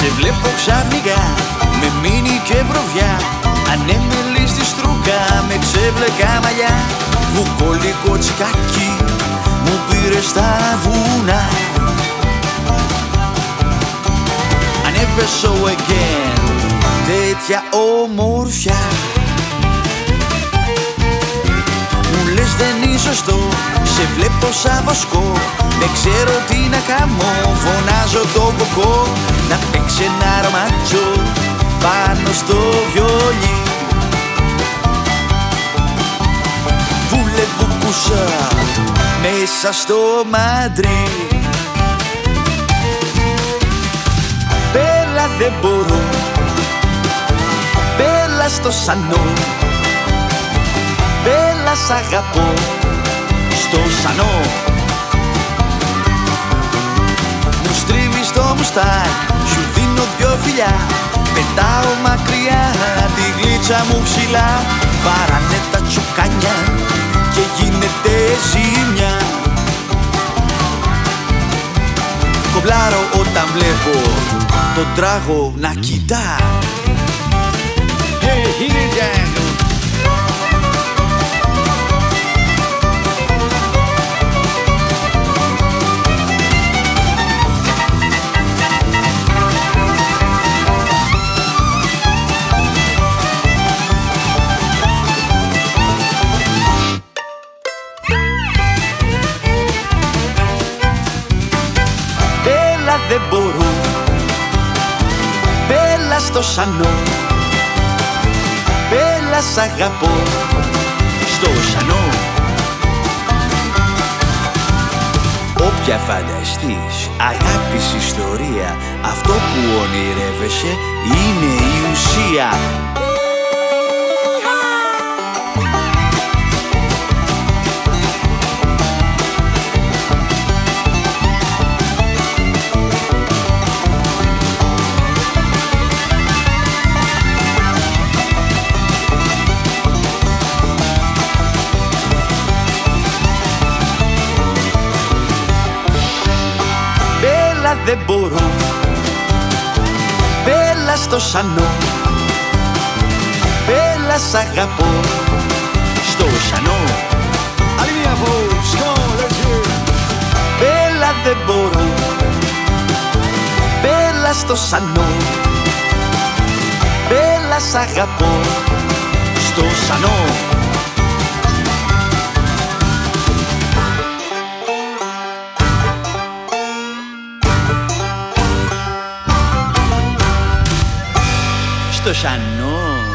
Σε βλέπω ξαφνικά με μίνι και προβιά, ανέμελη στη στρούκα με ξέμπλεκα μαλλιά. Βουκολικό τσικάκι μου πήρε στα βουνά. Never so again, τέτοια ομορφιά. Μου λες δεν είναι σωστό, σε βλέπω σαν βοσκό. Δεν ξέρω τι να κάνω, φωνάζω το κοκό. Να παίξει ένα ρομάτσο πάνω στο βιολί. Βουλεβουκούσα μέσα στο Μαντρί. Μπέλα δεν μπορώ, μπέλα στο σανό. Μπέλα σ' αγαπώ, στο σανό. Μου στρίβεις το μουστάκ, σου δίνω δυο φιλιά. Πετάω μακριά τη γλίτσα μου ψηλά. Παράνε τα τσουκάνια και γίνεται ζημιά. Κομπλάρω όταν βλέπω τον τράγο να κοιτά. Hey, hit it down. Μπέλα δεν μπορώ, μπέλα στο σανό. Μπέλα σ' αγαπώ, στο σανό. Όποια φανταστείς αγάπης ιστορία, αυτό που ονειρεύεσαι είναι η ουσία. Δεν μπορώ, μπέλα στο σανό. Μπέλα σ' αγαπώ, στο σανό. Άλλη μια φως, μπέλα δεν μπορώ, μπέλα στο σανό. Μπέλα σ' αγαπώ, στο σανό. Στο σανό.